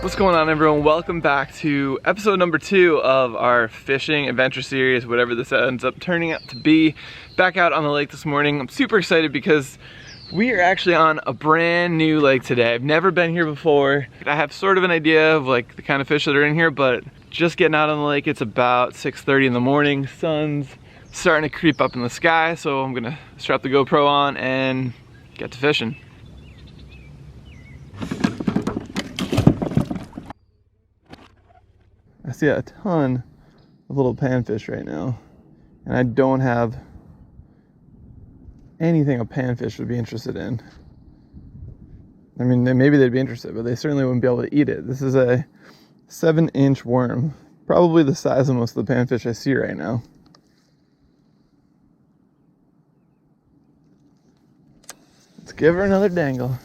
What's going on, everyone? Welcome back to episode number 2 of our fishing adventure series, whatever this ends up turning out to be. Back out on the lake this morning. I'm super excited because we are actually on a brand new lake today. I've never been here before. I have sort of an idea of like the kind of fish that are in here, but just getting out on the lake. It's about 6:30 in the morning. Sun's starting to creep up in the sky, so I'm gonna strap the GoPro on and get to fishing. I see a ton of little panfish right now, and I don't have anything a panfish would be interested in. I mean, maybe they'd be interested, but they certainly wouldn't be able to eat it. This is a 7-inch worm, probably the size of most of the panfish I see right now. Let's give her another dangle.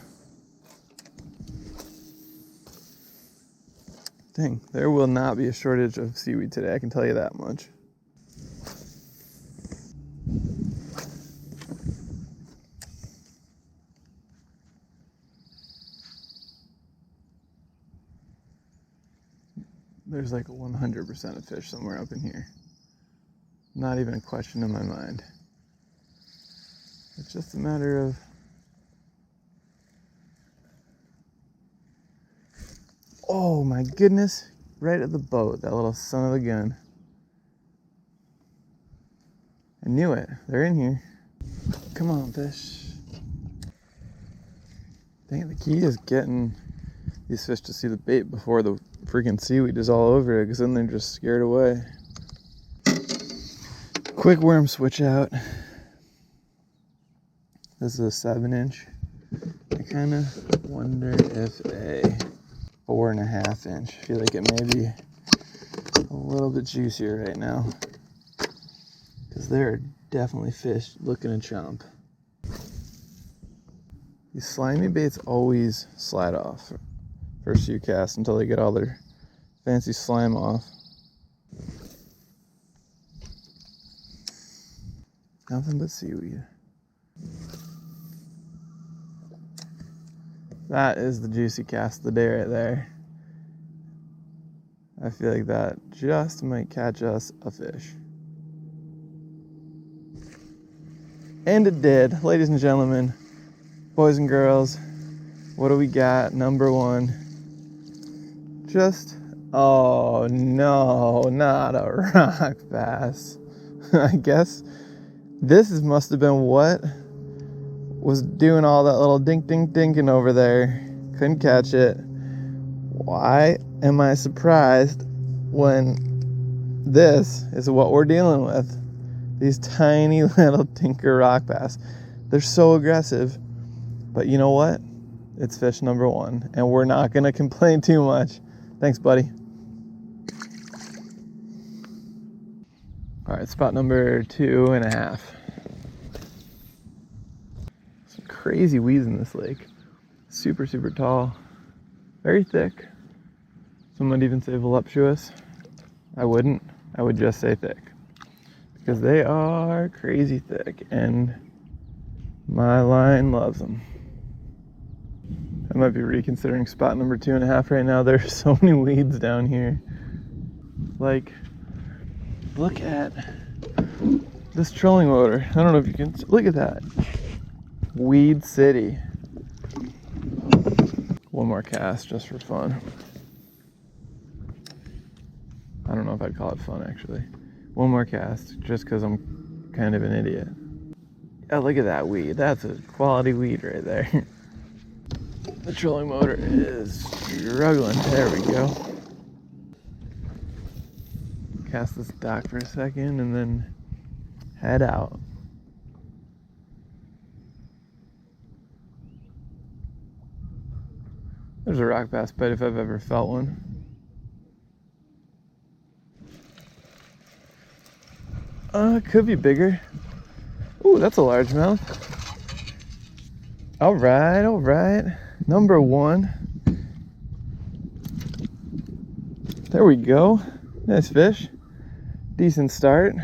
Dang, there will not be a shortage of seaweed today, I can tell you that much. There's like 100% of fish somewhere up in here. Not even a question in my mind. It's just a matter of oh my goodness, right at the boat, that little son of a gun. I knew it, they're in here. Come on, fish. Dang it, the key is getting these fish to see the bait before the freaking seaweed is all over it, because then they're just scared away. Quick worm switch out. This is a 7-inch. I kind of wonder if a 4.5-inch. I feel like it may be a little bit juicier right now, because there are definitely fish looking to chomp. These slimy baits always slide off first few casts until they get all their fancy slime off. Nothing but seaweed. That is the juicy cast of the day right there. I feel like that just might catch us a fish. And it did. Ladies and gentlemen, boys and girls, what do we got? Number 1. Just, oh no, not a rock bass. I guess this must have been what was doing all that little dinking over there. Couldn't catch it. Why am I surprised when this is what we're dealing with? These tiny little tinker rock bass. They're so aggressive. But you know what? It's fish number 1, and we're not gonna complain too much. Thanks, buddy. All right, spot number 2.5. Crazy weeds in this lake. Super tall, very thick. Some might even say voluptuous. I wouldn't, I would just say thick, because they are crazy thick and my line loves them. I might be reconsidering spot number 2.5 right now. There's so many weeds down here. Like, look at this trolling motor. I don't know if you can look at that. Weed City. One more cast just for fun. I don't know if I'd call it fun, actually. One more cast just because I'm kind of an idiot. Oh, look at that weed. That's a quality weed right there. The trolling motor is struggling. There we go. Cast this dock for a second and then head out. There's a rock bass bite if I've ever felt one. It could be bigger. Ooh, that's a largemouth. All right. Number 1. There we go. Nice fish. Decent start.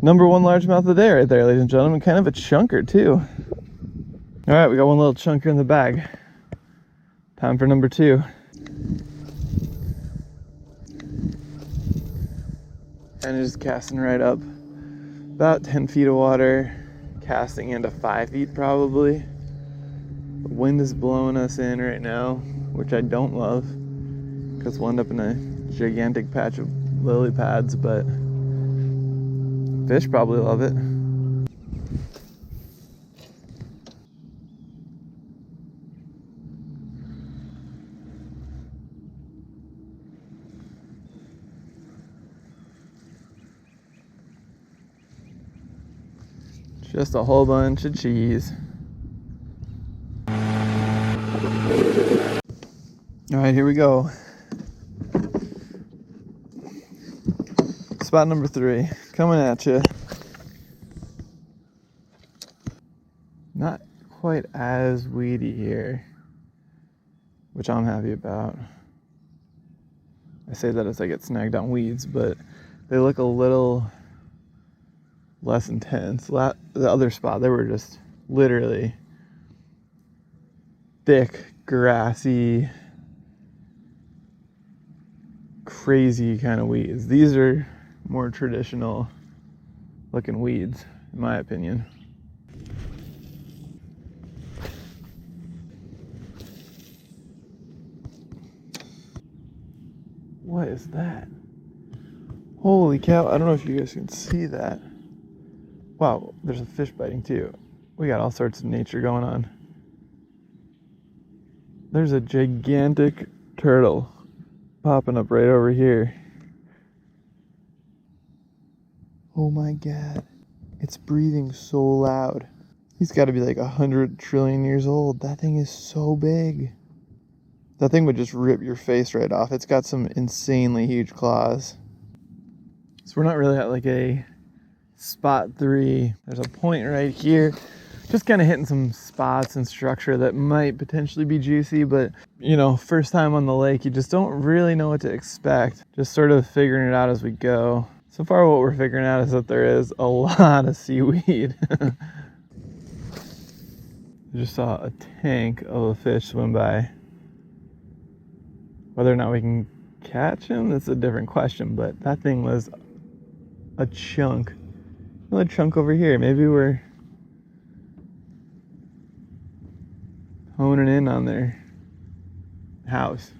Number 1 largemouth of the day right there, ladies and gentlemen. Kind of a chunker too. All right, we got one little chunker in the bag. Time for number 2. And just casting right up. About 10 feet of water, casting into 5 feet probably. The wind is blowing us in right now, which I don't love, because we'll end up in a gigantic patch of lily pads, but fish probably love it. Just a whole bunch of cheese. All right, here we go. Spot number 3, coming at you. Not quite as weedy here, which I'm happy about. I say that as I get snagged on weeds, but they look a little less intense. The other spot, they were just literally thick, grassy, crazy kind of weeds. These are more traditional looking weeds, in my opinion. What is that? Holy cow, I don't know if you guys can see that. Wow, there's a fish biting too. We got all sorts of nature going on. There's a gigantic turtle popping up right over here. Oh my god, it's breathing so loud. He's got to be like 100 trillion years old. That thing is so big. That thing would just rip your face right off. It's got some insanely huge claws. So we're not really at like a spot 3. There's a point right here. Just kind of hitting some spots and structure that might potentially be juicy, but you know, first time on the lake, you just don't really know what to expect. Just sort of figuring it out as we go. So far what we're figuring out is that there is a lot of seaweed. I just saw a tank of a fish swim by. Whether or not we can catch him, that's a different question, but that thing was a chunk. Another chunk over here. Maybe we're honing in on their house.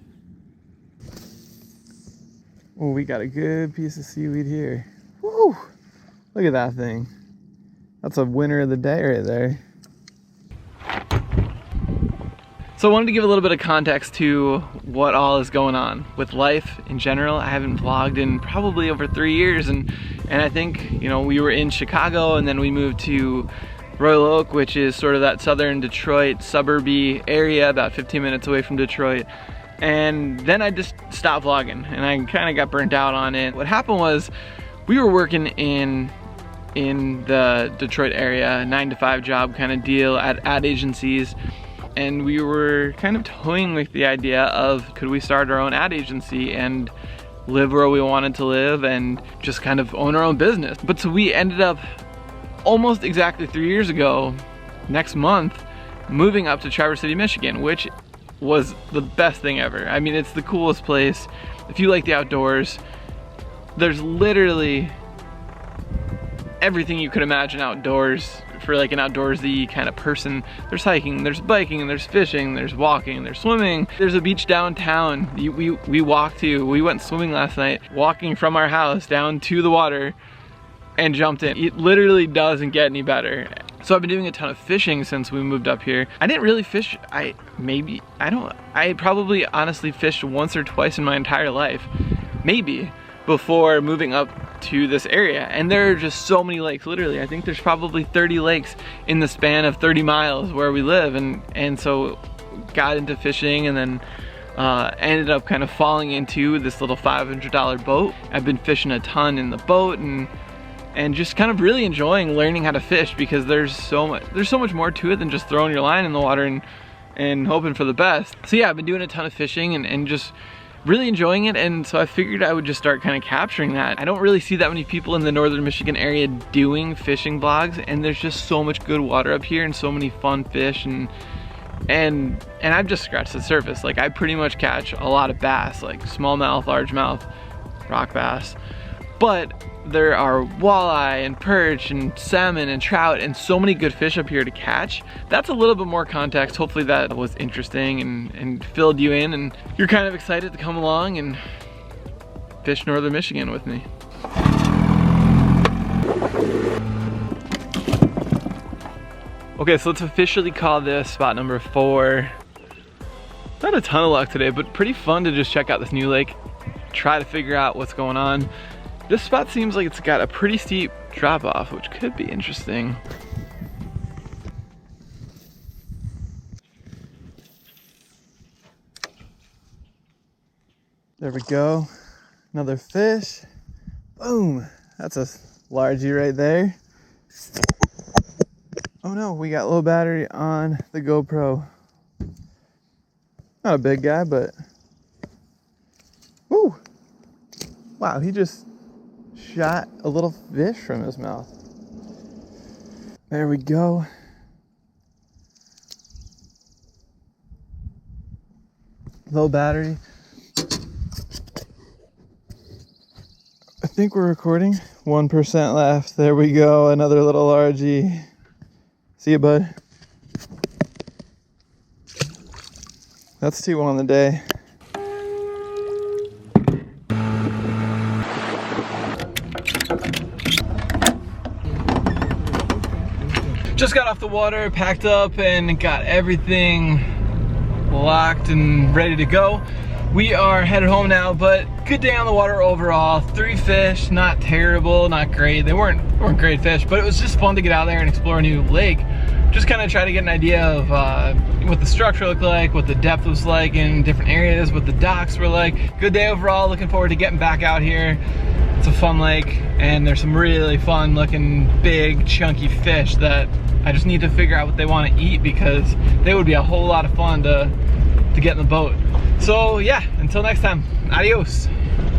Oh, we got a good piece of seaweed here. Woo! Look at that thing. That's a winner of the day right there. So I wanted to give a little bit of context to what all is going on with life in general. I haven't vlogged in probably over 3 years, and I think, you know, we were in Chicago and then we moved to Royal Oak, which is sort of that southern Detroit suburby area, about 15 minutes away from Detroit. And then I just stopped vlogging and I kind of got burnt out on it. What happened was we were working in the Detroit area, 9-to-5 job kind of deal at ad agencies. And we were kind of toying with the idea of, could we start our own ad agency and live where we wanted to live and just kind of own our own business. But so we ended up almost exactly 3 years ago, next month, moving up to Traverse City, Michigan, which was the best thing ever. I mean, it's the coolest place. If you like the outdoors, there's literally everything you could imagine outdoors for like an outdoorsy kind of person. There's hiking, there's biking, there's fishing, there's walking, there's swimming. There's a beach downtown we walked to. We went swimming last night, walking from our house down to the water and jumped in. It literally doesn't get any better. So I've been doing a ton of fishing since we moved up here. I didn't really fish, I probably honestly fished once or twice in my entire life, maybe, before moving up to this area. And there are just so many lakes, literally. I think there's probably 30 lakes in the span of 30 miles where we live. And so got into fishing and then ended up kind of falling into this little $500 boat. I've been fishing a ton in the boat and just kind of really enjoying learning how to fish, because there's so much more to it than just throwing your line in the water and hoping for the best. So yeah, I've been doing a ton of fishing and just really enjoying it, and so I figured I would just start kind of capturing that. I don't really see that many people in the northern Michigan area doing fishing vlogs, and there's just so much good water up here and so many fun fish, and and I've just scratched the surface. Like I pretty much catch a lot of bass, like smallmouth, largemouth, rock bass, but there are walleye and perch and salmon and trout and so many good fish up here to catch. That's a little bit more context. Hopefully that was interesting and filled you in and you're kind of excited to come along and fish Northern Michigan with me. Okay, so let's officially call this spot number 4. Not a ton of luck today, but pretty fun to just check out this new lake, try to figure out what's going on. This spot seems like it's got a pretty steep drop off, which could be interesting. There we go. Another fish. Boom. That's a largie right there. Oh no, we got low battery on the GoPro. Not a big guy, but woo! Wow, he just shot a little fish from his mouth. There we go. Low battery. I think we're recording. 1% left. There we go. Another little largie. See you, bud. That's 2 on the day. Just got off the water, packed up, and got everything locked and ready to go. We are headed home now, but good day on the water overall. 3 fish, not terrible, not great. They weren't great fish, but it was just fun to get out there and explore a new lake. Just kind of try to get an idea of what the structure looked like, what the depth was like in different areas, what the docks were like. Good day overall, looking forward to getting back out here. It's a fun lake, and there's some really fun looking big chunky fish that I just need to figure out what they want to eat, because they would be a whole lot of fun to get in the boat. So yeah, until next time, adios.